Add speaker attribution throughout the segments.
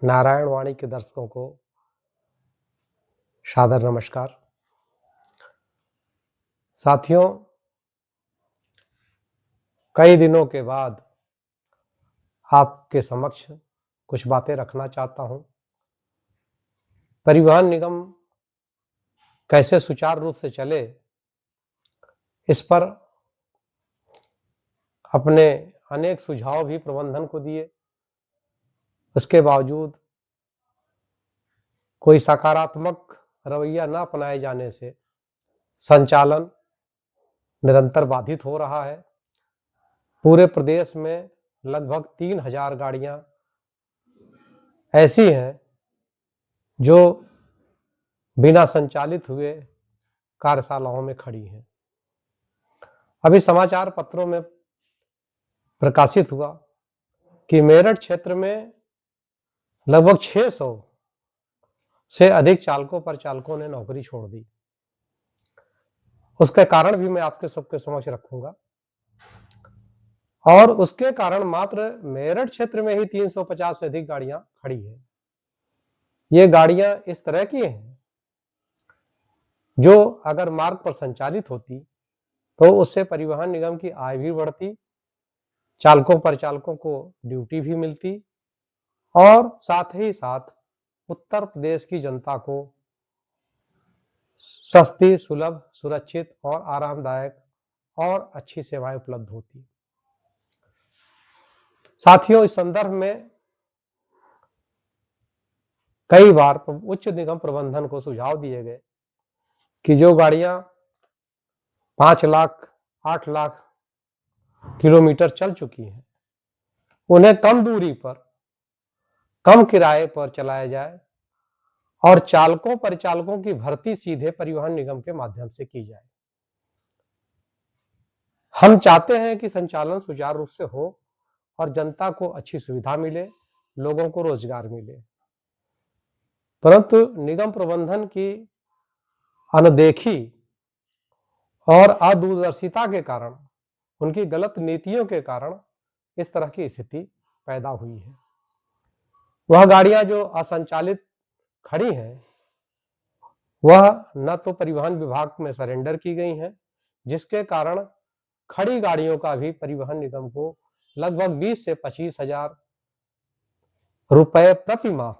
Speaker 1: नारायण वाणी के दर्शकों को सादर नमस्कार। साथियों, कई दिनों के बाद आपके समक्ष कुछ बातें रखना चाहता हूं। परिवहन निगम कैसे सुचारू रूप से चले, इस पर अपने अनेक सुझाव भी प्रबंधन को दिए। उसके बावजूद कोई सकारात्मक रवैया न अपनाए जाने से संचालन निरंतर बाधित हो रहा है। पूरे प्रदेश में लगभग 3000 गाड़ियां ऐसी हैं जो बिना संचालित हुए कार्यशालाओं में खड़ी हैं। अभी समाचार पत्रों में प्रकाशित हुआ कि मेरठ क्षेत्र में लगभग 600 से अधिक चालकों परिचालकों ने नौकरी छोड़ दी। उसके कारण भी मैं आपके सबके समक्ष रखूंगा, और उसके कारण मात्र मेरठ क्षेत्र में ही 350 से अधिक गाड़ियां खड़ी हैं। ये गाड़ियां इस तरह की हैं जो अगर मार्ग पर संचालित होती तो उससे परिवहन निगम की आय भी बढ़ती, चालकों परिचालकों को ड्यूटी भी मिलती, और साथ ही साथ उत्तर प्रदेश की जनता को सस्ती, सुलभ, सुरक्षित और आरामदायक और अच्छी सेवाएं उपलब्ध होती। साथियों, इस संदर्भ में कई बार उच्च निगम प्रबंधन को सुझाव दिए गए कि जो गाड़ियां 5 लाख 8 लाख किलोमीटर चल चुकी हैं, उन्हें कम दूरी पर, कम किराए पर चलाया जाए और चालकों परिचालकों की भर्ती सीधे परिवहन निगम के माध्यम से की जाए। हम चाहते हैं कि संचालन सुचारू रूप से हो और जनता को अच्छी सुविधा मिले, लोगों को रोजगार मिले, परंतु निगम प्रबंधन की अनदेखी और अदूरदर्शिता के कारण, उनकी गलत नीतियों के कारण इस तरह की स्थिति पैदा हुई है। वह गाड़ियां जो असंचालित खड़ी हैं, वह न तो परिवहन विभाग में सरेंडर की गई हैं, जिसके कारण खड़ी गाड़ियों का भी परिवहन निगम को लगभग 20 से 25 हजार रुपए प्रति माह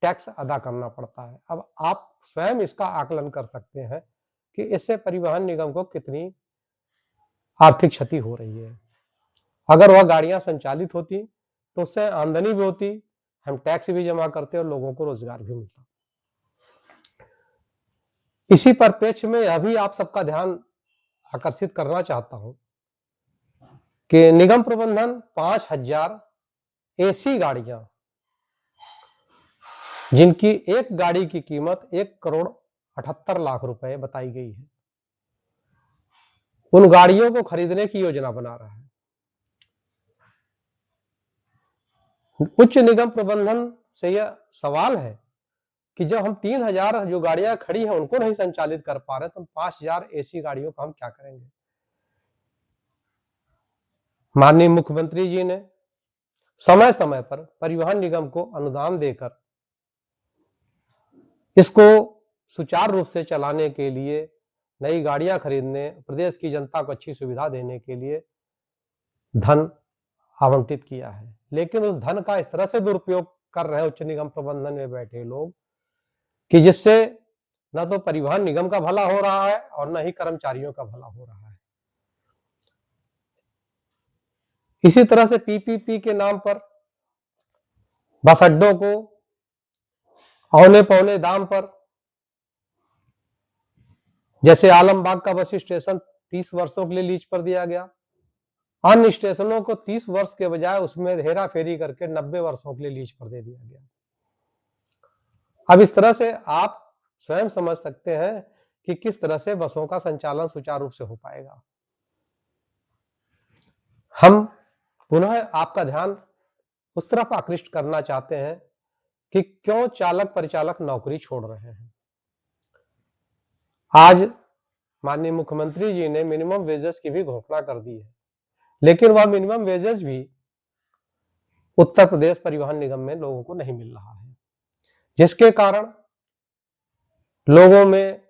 Speaker 1: टैक्स अदा करना पड़ता है। अब आप स्वयं इसका आकलन कर सकते हैं कि इससे परिवहन निगम को कितनी आर्थिक क्षति हो रही है। अगर वह गाड़ियां संचालित होती तो उससे आमदनी भी होती, हम टैक्स भी जमा करते और लोगों को रोजगार भी मिलता। इसी परिप्रेक्ष्य में यह भी आप सबका ध्यान आकर्षित करना चाहता हूं कि निगम प्रबंधन 5000 एसी गाड़ियां, जिनकी एक गाड़ी की कीमत 1,78,00,000 रुपए बताई गई है, उन गाड़ियों को खरीदने की योजना बना रहा है। उच्च निगम प्रबंधन से यह सवाल है कि जब हम 3000 जो गाड़ियां खड़ी हैं उनको नहीं संचालित कर पा रहे, तो 5000 एसी गाड़ियों का हम क्या करेंगे। माननीय मुख्यमंत्री जी ने समय समय पर परिवहन निगम को अनुदान देकर इसको सुचारू रूप से चलाने के लिए, नई गाड़ियां खरीदने, प्रदेश की जनता को अच्छी सुविधा देने के लिए धन आवंटित किया है, लेकिन उस धन का इस तरह से दुरुपयोग कर रहे उच्च निगम प्रबंधन में बैठे लोग कि जिससे न तो परिवहन निगम का भला हो रहा है और न ही कर्मचारियों का भला हो रहा है। इसी तरह से पीपीपी के नाम पर बस अड्डों को औने पौने दाम पर, जैसे आलमबाग का बस स्टेशन 30 वर्षों के लिए लीज पर दिया गया, अन्य स्टेशनों को 30 वर्ष के बजाय उसमें हेरा फेरी करके 90 वर्षों के लिए लीज पर दे दिया गया। अब इस तरह से आप स्वयं समझ सकते हैं कि किस तरह से बसों का संचालन सुचारू रूप से हो पाएगा। हम पुनः आपका ध्यान उस तरफ आकृष्ट करना चाहते हैं कि क्यों चालक परिचालक नौकरी छोड़ रहे हैं। आज माननीय मुख्यमंत्री जी ने मिनिमम वेजेस की भी घोषणा कर दी है, लेकिन वह मिनिमम वेजेस भी उत्तर प्रदेश परिवहन निगम में लोगों को नहीं मिल रहा है, जिसके कारण लोगों में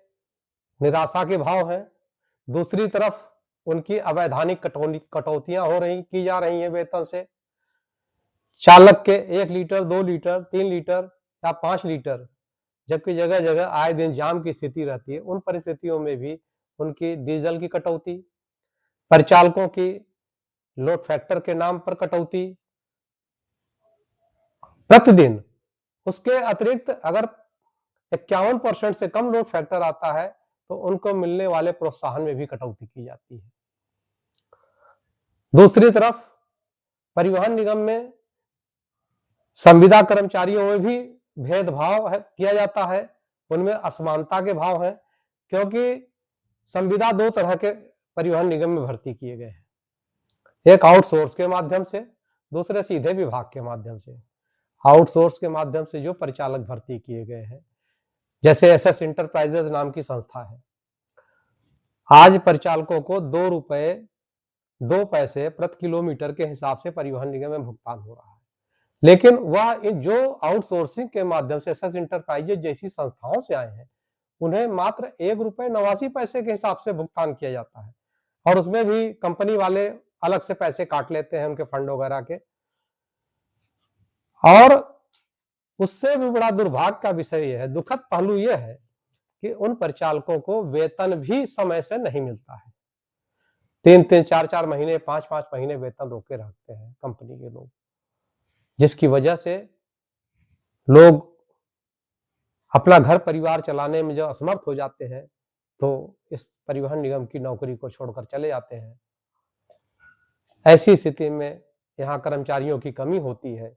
Speaker 1: निराशा के भाव हैं। दूसरी तरफ उनकी अवैधानिक कटौतियां की जा रही हैं वेतन से। चालक के 1 लीटर, 2 लीटर, 3 लीटर या 5 लीटर, जबकि जगह जगह आए दिन जाम की स्थिति रहती है। उन परिस्थितियों में भी उनकी डीजल की कटौती, परिचालकों की लोड फैक्टर के नाम पर कटौती प्रतिदिन। उसके अतिरिक्त अगर 51% से कम लोड फैक्टर आता है तो उनको मिलने वाले प्रोत्साहन में भी कटौती की जाती है। दूसरी तरफ परिवहन निगम में संविदा कर्मचारियों में भी भेदभाव किया जाता है, उनमें असमानता के भाव हैं, क्योंकि संविदा 2 तरह के परिवहन निगम में भर्ती किए गए हैं, एक आउटसोर्स के माध्यम से, दूसरे सीधे विभाग के माध्यम से। आउटसोर्स के माध्यम से जो परिचालक भर्ती किए गए हैं, जैसे एसएस इंटरप्राइजेज नाम की संस्था है, आज परिचालकों को 2 रुपए 2 पैसे प्रति किलोमीटर के हिसाब से परिवहन निगम में भुगतान हो रहा है। लेकिन वह जो आउटसोर्सिंग के माध्यम से एसएस इंटरप्राइजेज जैसी संस्थाओं से आए हैं, उन्हें मात्र 1 रुपए 89 पैसे के हिसाब से भुगतान किया जाता है, और उसमें भी कंपनी वाले अलग से पैसे काट लेते हैं उनके फंड वगैरह के। और उससे भी बड़ा दुर्भाग्य का विषय यह है, दुखद पहलू यह है कि उन परिचालकों को वेतन भी समय से नहीं मिलता है। 3-3, 4-4 महीने, 5-5 महीने वेतन रोके रखते हैं कंपनी के लोग, जिसकी वजह से लोग अपना घर परिवार चलाने में जब असमर्थ हो जाते हैं तो इस परिवहन निगम की नौकरी को छोड़कर चले जाते हैं। ऐसी स्थिति में यहाँ कर्मचारियों की कमी होती है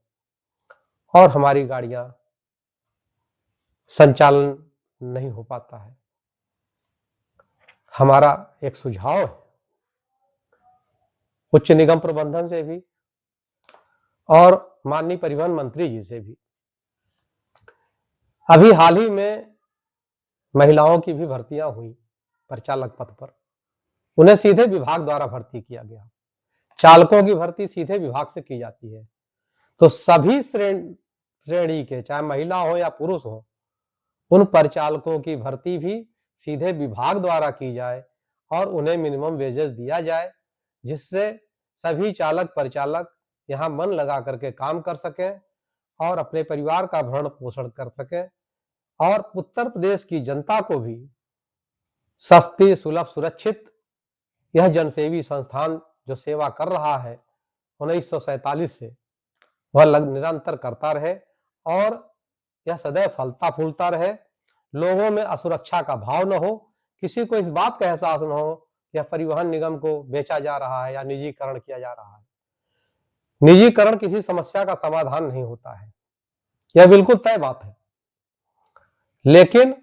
Speaker 1: और हमारी गाड़ियां संचालन नहीं हो पाता है। हमारा एक सुझाव है उच्च निगम प्रबंधन से भी और माननीय परिवहन मंत्री जी से भी। अभी हाल ही में महिलाओं की भी भर्तियां हुई परिचालक पद पर, उन्हें सीधे विभाग द्वारा भर्ती किया गया। चालकों की भर्ती सीधे विभाग से की जाती है, तो सभी श्रेणी के, चाहे महिला हो या पुरुष हो, उन परिचालकों की भर्ती भी सीधे विभाग द्वारा की जाए और उन्हें मिनिमम वेजेस दिया जाए, जिससे सभी चालक परिचालक यहाँ मन लगा करके काम कर सकें और अपने परिवार का भरण पोषण कर सकें, और उत्तर प्रदेश की जनता को भी सस्ती, सुलभ, सुरक्षित यह जनसेवी संस्थान जो सेवा कर रहा है 1947 से, वह निरंतर करता रहे और यह सदैव फलता फूलता रहे। लोगों में असुरक्षा का भाव न हो, किसी को इस बात का एहसास न हो या परिवहन निगम को बेचा जा रहा है या निजीकरण किया जा रहा है। निजीकरण किसी समस्या का समाधान नहीं होता है, यह बिल्कुल तय बात है। लेकिन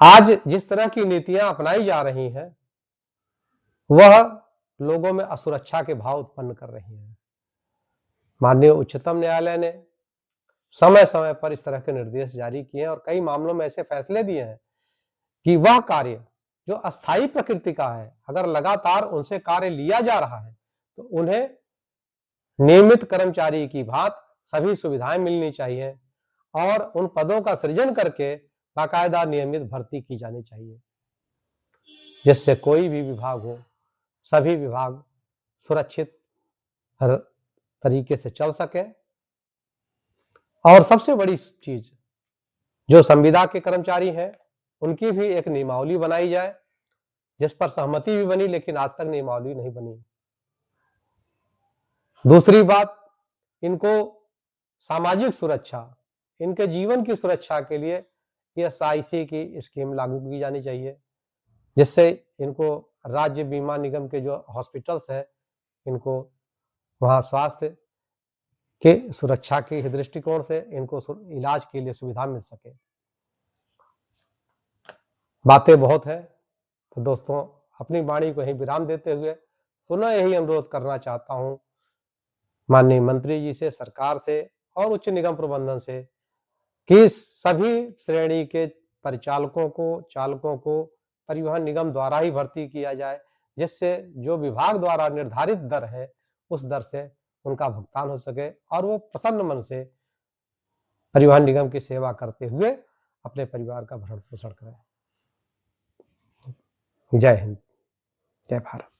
Speaker 1: आज जिस तरह की नीतियां अपनाई जा रही हैं, वह लोगों में असुरक्षा के भाव उत्पन्न कर रही हैं। माननीय उच्चतम न्यायालय ने समय समय पर इस तरह के निर्देश जारी किए और कई मामलों में ऐसे फैसले दिए हैं कि वह कार्य जो अस्थायी प्रकृति का है, अगर लगातार उनसे कार्य लिया जा रहा है तो उन्हें नियमित कर्मचारी की भांति सभी सुविधाएं मिलनी चाहिए और उन पदों का सृजन करके बाकायदा नियमित भर्ती की जानी चाहिए, जिससे कोई भी विभाग हो, सभी विभाग सुरक्षित तरीके से चल सके। और सबसे बड़ी चीज, जो संविदा के कर्मचारी हैं उनकी भी एक नियमावली बनाई जाए, जिस पर सहमति भी बनी लेकिन आज तक नियमावली नहीं बनी। दूसरी बात, इनको सामाजिक सुरक्षा, इनके जीवन की सुरक्षा के लिए ESIC की स्कीम लागू की जानी चाहिए, जिससे इनको राज्य बीमा निगम के जो हॉस्पिटल्स है, इनको वहां स्वास्थ्य के सुरक्षा के दृष्टिकोण से इनको इलाज के लिए सुविधा मिल सके। बातें बहुत है, तो दोस्तों अपनी वाणी को यही विराम देते हुए पुनः यही अनुरोध करना चाहता हूं माननीय मंत्री जी से, सरकार से और उच्च निगम प्रबंधन से कि सभी श्रेणी के परिचालकों को, चालकों को परिवहन निगम द्वारा ही भर्ती किया जाए, जिससे जो विभाग द्वारा निर्धारित दर है उस दर से उनका भुगतान हो सके और वो प्रसन्न मन से परिवहन निगम की सेवा करते हुए अपने परिवार का भरण पोषण करें। जय हिंद, जय भारत।